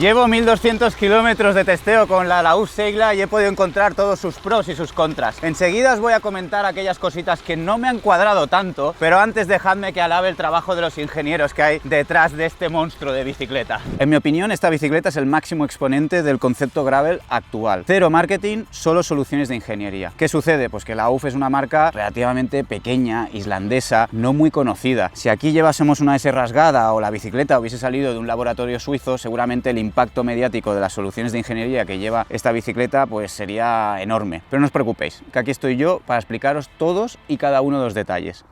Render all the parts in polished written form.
Llevo 1200 kilómetros de testeo con la Lauf Seigla y he podido encontrar todos sus pros y sus contras. Enseguida os voy a comentar aquellas cositas que no me han cuadrado tanto, pero antes dejadme que alabe el trabajo de los ingenieros que hay detrás de este monstruo de bicicleta. En mi opinión, esta bicicleta es el máximo exponente del concepto gravel actual. Cero marketing, solo soluciones de ingeniería. ¿Qué sucede? Pues que Lauf es una marca relativamente pequeña, islandesa, no muy conocida. Si aquí llevásemos una S rasgada o la bicicleta hubiese salido de un laboratorio suizo, seguramente el impacto mediático de las soluciones de ingeniería que lleva esta bicicleta pues sería enorme. Pero no os preocupéis, que aquí estoy yo para explicaros todos y cada uno de los detalles.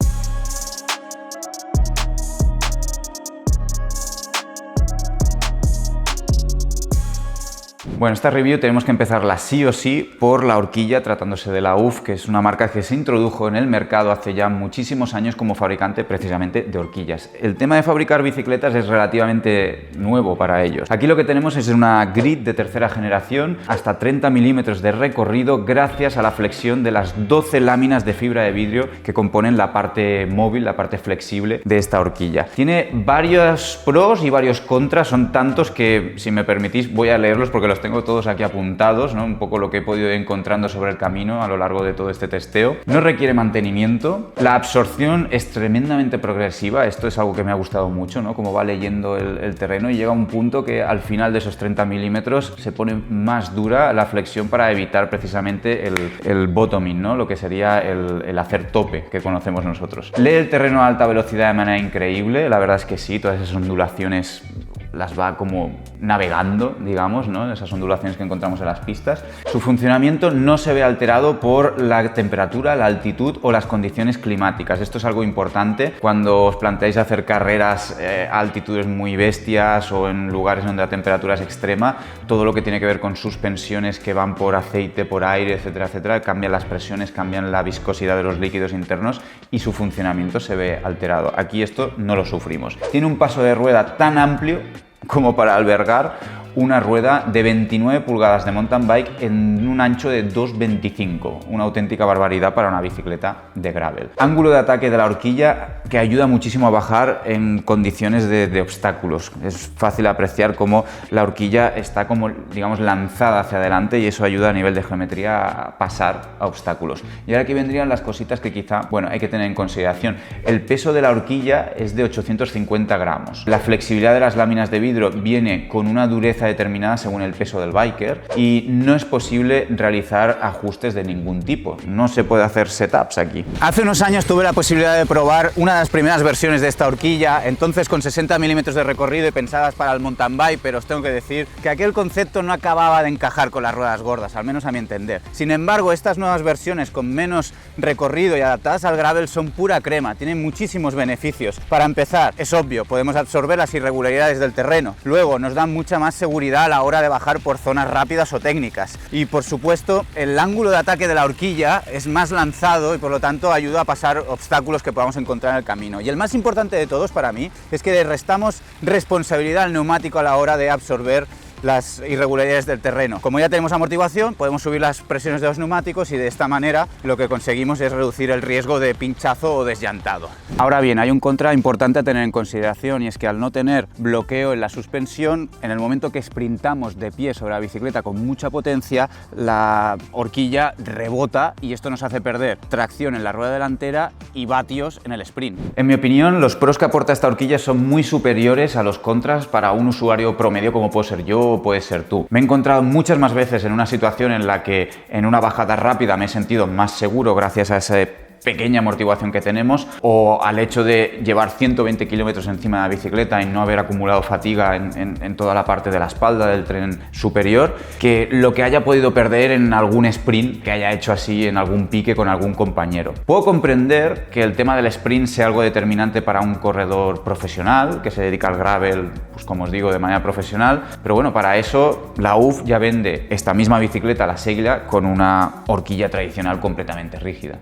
Bueno, esta review tenemos que empezarla sí o sí por la horquilla, tratándose de Lauf, que es una marca que se introdujo en el mercado hace ya muchísimos años como fabricante precisamente de horquillas. El tema de fabricar bicicletas es relativamente nuevo para ellos. Aquí lo que tenemos es una grid de tercera generación, hasta 30 milímetros de recorrido gracias a la flexión de las 12 láminas de fibra de vidrio que componen la parte móvil, la parte flexible de esta horquilla. Tiene varios pros y varios contras, son tantos que, si me permitís, voy a leerlos porque los tengo todos aquí apuntados, ¿no? Un poco lo que he podido ir encontrando sobre el camino a lo largo de todo este testeo. No requiere mantenimiento, la absorción es tremendamente progresiva, esto es algo que me ha gustado mucho, ¿no? Como va leyendo el terreno y llega a un punto que al final de esos 30 milímetros se pone más dura la flexión para evitar precisamente el bottoming, ¿no? Lo que sería el hacer tope que conocemos nosotros. Lee el terreno a alta velocidad de manera increíble, la verdad es que sí, todas esas ondulaciones las va como navegando, digamos, ¿no? Esas ondulaciones que encontramos en las pistas. Su funcionamiento no se ve alterado por la temperatura, la altitud o las condiciones climáticas. Esto es algo importante cuando os planteáis hacer carreras a altitudes muy bestias o en lugares donde la temperatura es extrema. Todo lo que tiene que ver con suspensiones que van por aceite, por aire, etcétera, etcétera, cambian las presiones, cambian la viscosidad de los líquidos internos y su funcionamiento se ve alterado. Aquí esto no lo sufrimos. Tiene un paso de rueda tan amplio como para albergar una rueda de 29 pulgadas de mountain bike en un ancho de 2,25, una auténtica barbaridad para una bicicleta de gravel. Ángulo de ataque de la horquilla que ayuda muchísimo a bajar en condiciones de obstáculos. Es fácil apreciar cómo la horquilla está como, digamos, lanzada hacia adelante y eso ayuda a nivel de geometría a pasar a obstáculos. Y ahora aquí vendrían las cositas que quizá, bueno, hay que tener en consideración. El peso de la horquilla es de 850 gramos. La flexibilidad de las láminas de vidrio viene con una dureza determinada según el peso del biker y no es posible realizar ajustes de ningún tipo. No se puede hacer setups aquí. Hace unos años tuve la posibilidad de probar una de las primeras versiones de esta horquilla, entonces con 60 milímetros de recorrido y pensadas para el mountain bike, pero os tengo que decir que aquel concepto no acababa de encajar con las ruedas gordas, al menos a mi entender. Sin embargo, estas nuevas versiones con menos recorrido y adaptadas al gravel son pura crema, tienen muchísimos beneficios. Para empezar, es obvio, podemos absorber las irregularidades del terreno. Luego, nos dan mucha más seguridad a la hora de bajar por zonas rápidas o técnicas. Y por supuesto, el ángulo de ataque de la horquilla es más lanzado y por lo tanto ayuda a pasar obstáculos que podamos encontrar en el camino. Y el más importante de todos para mí es que le restamos responsabilidad al neumático a la hora de absorber las irregularidades del terreno. Como ya tenemos amortiguación, podemos subir las presiones de los neumáticos y de esta manera lo que conseguimos es reducir el riesgo de pinchazo o desllantado. Ahora bien, hay un contra importante a tener en consideración y es que al no tener bloqueo en la suspensión, en el momento que sprintamos de pie sobre la bicicleta con mucha potencia, la horquilla rebota y esto nos hace perder tracción en la rueda delantera y vatios en el sprint. En mi opinión, los pros que aporta esta horquilla son muy superiores a los contras para un usuario promedio como puedo ser yo o puedes ser tú. Me he encontrado muchas más veces en una situación en la que en una bajada rápida me he sentido más seguro gracias a ese pequeña amortiguación que tenemos o al hecho de llevar 120 kilómetros encima de la bicicleta y no haber acumulado fatiga en toda la parte de la espalda del tren superior, que lo que haya podido perder en algún sprint que haya hecho así en algún pique con algún compañero. Puedo comprender que el tema del sprint sea algo determinante para un corredor profesional que se dedica al gravel, pues como os digo, de manera profesional, pero bueno, para eso Lauf ya vende esta misma bicicleta, la Seigla, con una horquilla tradicional completamente rígida.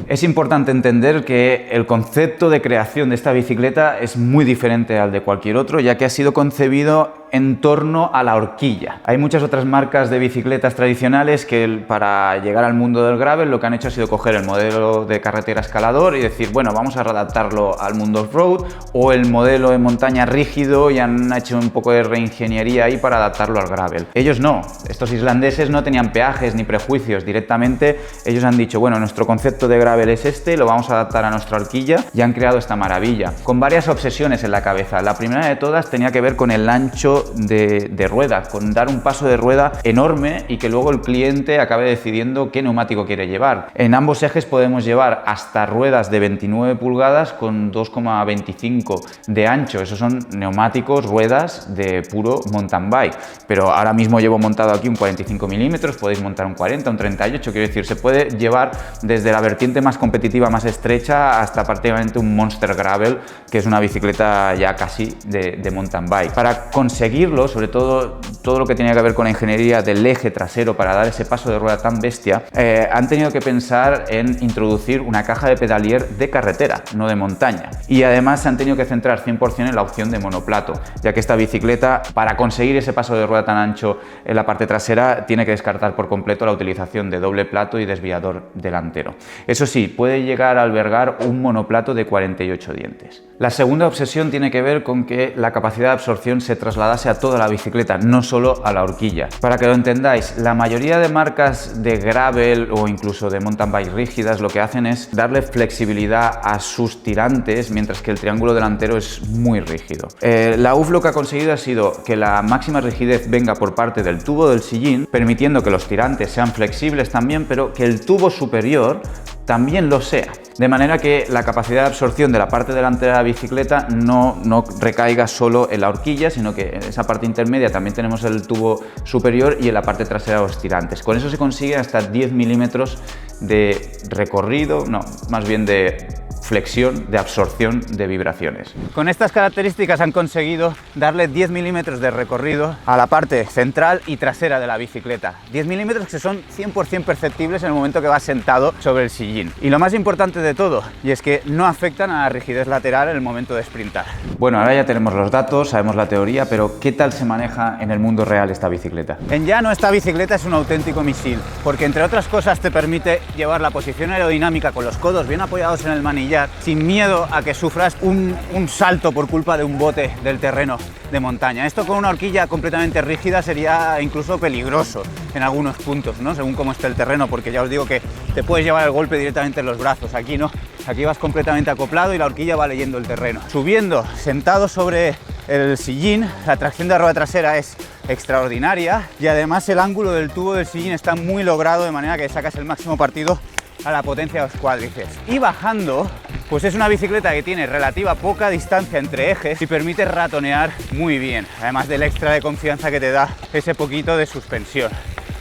Es importante entender que el concepto de creación de esta bicicleta es muy diferente al de cualquier otro, ya que ha sido concebido en torno a la horquilla. Hay muchas otras marcas de bicicletas tradicionales que para llegar al mundo del gravel lo que han hecho ha sido coger el modelo de carretera escalador y decir, bueno, vamos a adaptarlo al mundo off-road, o el modelo en montaña rígido y han hecho un poco de reingeniería ahí para adaptarlo al gravel. Ellos no, estos islandeses no tenían peajes ni prejuicios, directamente ellos han dicho, bueno, nuestro concepto de gravel es este, lo vamos a adaptar a nuestra horquilla y han creado esta maravilla, con varias obsesiones en la cabeza. La primera de todas tenía que ver con el ancho de rueda, con dar un paso de rueda enorme y que luego el cliente acabe decidiendo qué neumático quiere llevar. En ambos ejes podemos llevar hasta ruedas de 29 pulgadas con 2,25 de ancho. Esos son neumáticos, ruedas de puro mountain bike, pero ahora mismo llevo montado aquí un 45 milímetros, podéis montar un 40, un 38, quiero decir, se puede llevar desde la vertiente más competitiva, más estrecha, hasta prácticamente un Monster Gravel, que es una bicicleta ya casi de mountain bike. Para conseguirlo, sobre todo lo que tenía que ver con la ingeniería del eje trasero para dar ese paso de rueda tan bestia, han tenido que pensar en introducir una caja de pedalier de carretera, no de montaña. Y además se han tenido que centrar 100% en la opción de monoplato, ya que esta bicicleta, para conseguir ese paso de rueda tan ancho en la parte trasera, tiene que descartar por completo la utilización de doble plato y desviador delantero. Eso sí, puede llegar a albergar un monoplato de 48 dientes. La segunda obsesión tiene que ver con que la capacidad de absorción se trasladase a toda la bicicleta, no solo a la horquilla. Para que lo entendáis, la mayoría de marcas de gravel o incluso de mountain bike rígidas lo que hacen es darle flexibilidad a sus tirantes, mientras que el triángulo delantero es muy rígido. La UF lo que ha conseguido ha sido que la máxima rigidez venga por parte del tubo del sillín, permitiendo que los tirantes sean flexibles también, pero que el tubo superior también lo sea. De manera que la capacidad de absorción de la parte delantera de la bicicleta no recaiga solo en la horquilla, sino que en esa parte intermedia también tenemos el tubo superior y en la parte trasera los tirantes. Con eso se consigue hasta 10 milímetros de recorrido, no, más bien de flexión, de absorción de vibraciones. Con estas características han conseguido darle 10 milímetros de recorrido a la parte central y trasera de la bicicleta. 10 milímetros que son 100% perceptibles en el momento que vas sentado sobre el sillín. Y lo más importante de todo, y es que no afectan a la rigidez lateral en el momento de sprintar. Bueno, ahora ya tenemos los datos, sabemos la teoría, pero ¿qué tal se maneja en el mundo real esta bicicleta? En llano esta bicicleta es un auténtico misil, porque entre otras cosas te permite llevar la posición aerodinámica con los codos bien apoyados en el manillar, sin miedo a que sufras un salto por culpa de un bote del terreno de montaña. Esto con una horquilla completamente rígida sería incluso peligroso en algunos puntos, ¿no? Según cómo esté el terreno, porque ya os digo que te puedes llevar el golpe directamente en los brazos. Aquí no, aquí vas completamente acoplado y la horquilla va leyendo el terreno. Subiendo, sentado sobre el sillín, la tracción de rueda trasera es extraordinaria y además el ángulo del tubo del sillín está muy logrado, de manera que sacas el máximo partido a la potencia de los cuádriceps. Y bajando, pues es una bicicleta que tiene relativa poca distancia entre ejes y permite ratonear muy bien, además del extra de confianza que te da ese poquito de suspensión.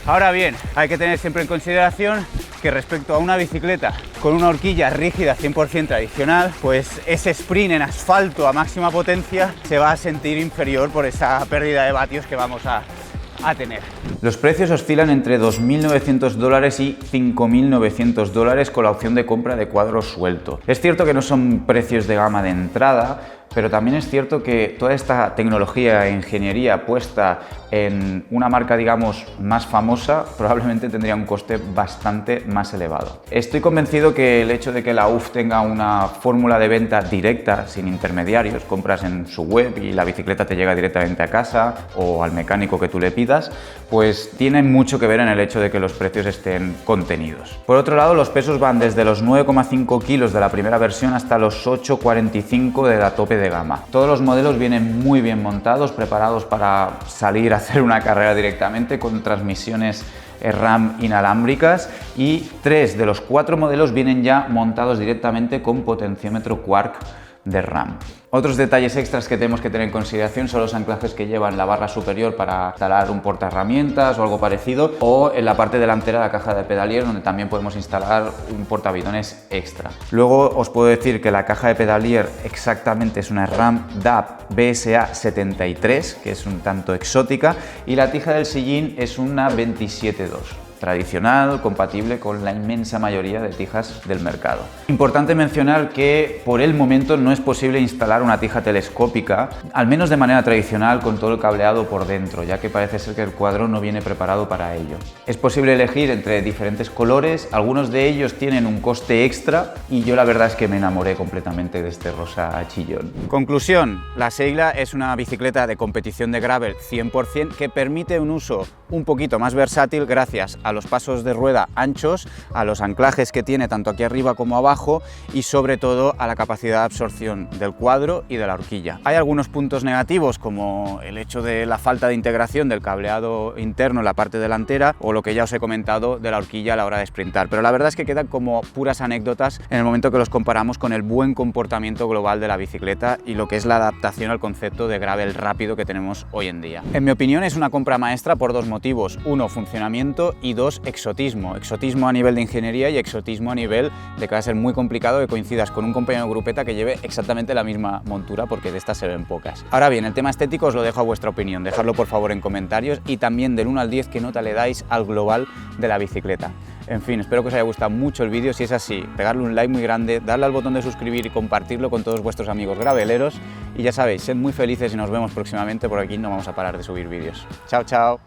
Ahora bien, hay que tener siempre en consideración que respecto a una bicicleta con una horquilla rígida 100% tradicional, pues ese sprint en asfalto a máxima potencia se va a sentir inferior por esa pérdida de vatios que vamos a tener. Los precios oscilan entre $2.900 y $5.900 con la opción de compra de cuadro suelto. Es cierto que no son precios de gama de entrada, pero también es cierto que toda esta tecnología e ingeniería puesta en una marca, digamos, más famosa, probablemente tendría un coste bastante más elevado. Estoy convencido que el hecho de que la UF tenga una fórmula de venta directa, sin intermediarios, compras en su web y la bicicleta te llega directamente a casa o al mecánico que tú le pidas, pues tiene mucho que ver en el hecho de que los precios estén contenidos. Por otro lado, los pesos van desde los 9,5 kilos de la primera versión hasta los 8,45 de la tope de gama. Todos los modelos vienen muy bien montados, preparados para salir a hacer una carrera directamente, con transmisiones RAM inalámbricas, y 3 de los 4 modelos vienen ya montados directamente con potenciómetro Quark de RAM. Otros detalles extras que tenemos que tener en consideración son los anclajes que llevan la barra superior para instalar un portaherramientas o algo parecido, o en la parte delantera de la caja de pedalier, donde también podemos instalar un portabidones extra. Luego os puedo decir que la caja de pedalier exactamente es una RAM DAP BSA 73, que es un tanto exótica, y la tija del sillín es una 27.2. tradicional, compatible con la inmensa mayoría de tijas del mercado. Importante mencionar que por el momento no es posible instalar una tija telescópica, al menos de manera tradicional, con todo el cableado por dentro, ya que parece ser que el cuadro no viene preparado para ello. Es posible elegir entre diferentes colores, algunos de ellos tienen un coste extra y yo la verdad es que me enamoré completamente de este rosa chillón. Conclusión, la Seigla es una bicicleta de competición de gravel 100% que permite un uso un poquito más versátil gracias a los pasos de rueda anchos, a los anclajes que tiene tanto aquí arriba como abajo y sobre todo a la capacidad de absorción del cuadro y de la horquilla. Hay algunos puntos negativos como el hecho de la falta de integración del cableado interno en la parte delantera o lo que ya os he comentado de la horquilla a la hora de sprintar, pero la verdad es que quedan como puras anécdotas en el momento que los comparamos con el buen comportamiento global de la bicicleta y lo que es la adaptación al concepto de gravel rápido que tenemos hoy en día. En mi opinión es una compra maestra por dos motivos: uno, funcionamiento, y dos, exotismo. Exotismo a nivel de ingeniería y exotismo a nivel de que va a ser muy complicado que coincidas con un compañero de grupeta que lleve exactamente la misma montura, porque de estas se ven pocas. Ahora bien, el tema estético os lo dejo a vuestra opinión, dejadlo por favor en comentarios y también del 1 al 10 qué nota le dais al global de la bicicleta. En fin, espero que os haya gustado mucho el vídeo. Si es así, pegarle un like muy grande, darle al botón de suscribir y compartirlo con todos vuestros amigos graveleros. Y ya sabéis, sed muy felices y nos vemos próximamente. Por aquí no vamos a parar de subir vídeos. Chao, chao.